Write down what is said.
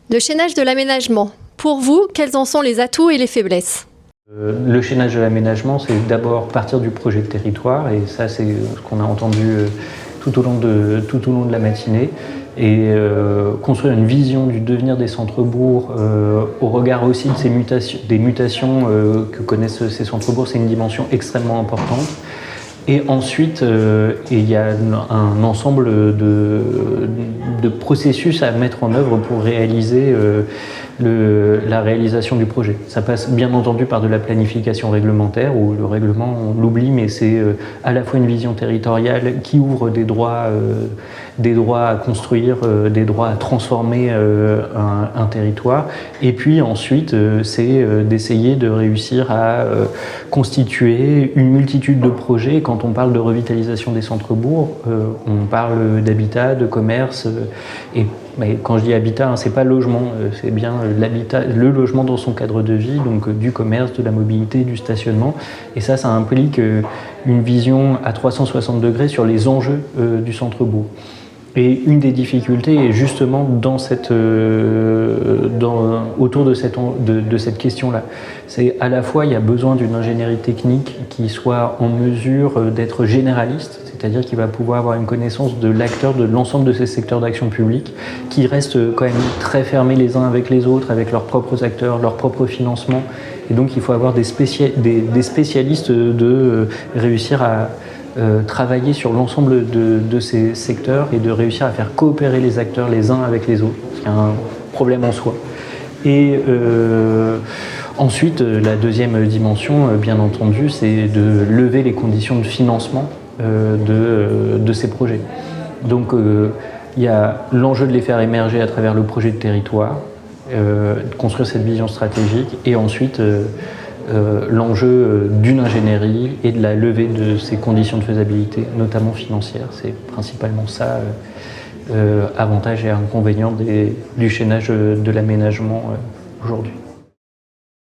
Le chaînage de l'aménagement. Pour vous, quels en sont les atouts et les faiblesses ? Le chaînage de l'aménagement, c'est d'abord partir du projet de territoire, et ça c'est ce qu'on a entendu tout au long de la matinée, et construire une vision du devenir des centres-bourgs au regard aussi de des mutations que connaissent ces centres-bourgs, c'est une dimension extrêmement importante. Et ensuite, il y a un ensemble de processus à mettre en œuvre pour réaliser la réalisation du projet. Ça passe bien entendu par de la planification réglementaire, où le règlement, on l'oublie, mais c'est à la fois une vision territoriale qui ouvre des droits à construire, des droits à transformer un territoire. Et puis ensuite, c'est d'essayer de réussir à constituer une multitude de projets. Quand on parle de revitalisation des centres-bourgs, on parle d'habitat, de commerce, mais quand je dis habitat, c'est pas logement, c'est bien l'habitat, le logement dans son cadre de vie, donc du commerce, de la mobilité, du stationnement. Et ça implique une vision à 360 degrés sur les enjeux du centre-bourg. Et une des difficultés est justement autour de cette question-là. C'est à la fois, il y a besoin d'une ingénierie technique qui soit en mesure d'être généraliste, c'est-à-dire qu'il va pouvoir avoir une connaissance de l'acteur, de l'ensemble de ces secteurs d'action publique, qui restent quand même très fermés les uns avec les autres, avec leurs propres acteurs, leurs propres financements. Et donc il faut avoir des spécialistes de réussir à travailler sur l'ensemble de ces secteurs et de réussir à faire coopérer les acteurs les uns avec les autres, ce qui est un problème en soi. Et ensuite, la deuxième dimension, bien entendu, c'est de lever les conditions de financement de ces projets. Donc il y a l'enjeu de les faire émerger à travers le projet de territoire, de construire cette vision stratégique, et ensuite l'enjeu d'une ingénierie et de la levée de ces conditions de faisabilité, notamment financières. C'est principalement ça, avantage et inconvénient du chaînage de l'aménagement aujourd'hui.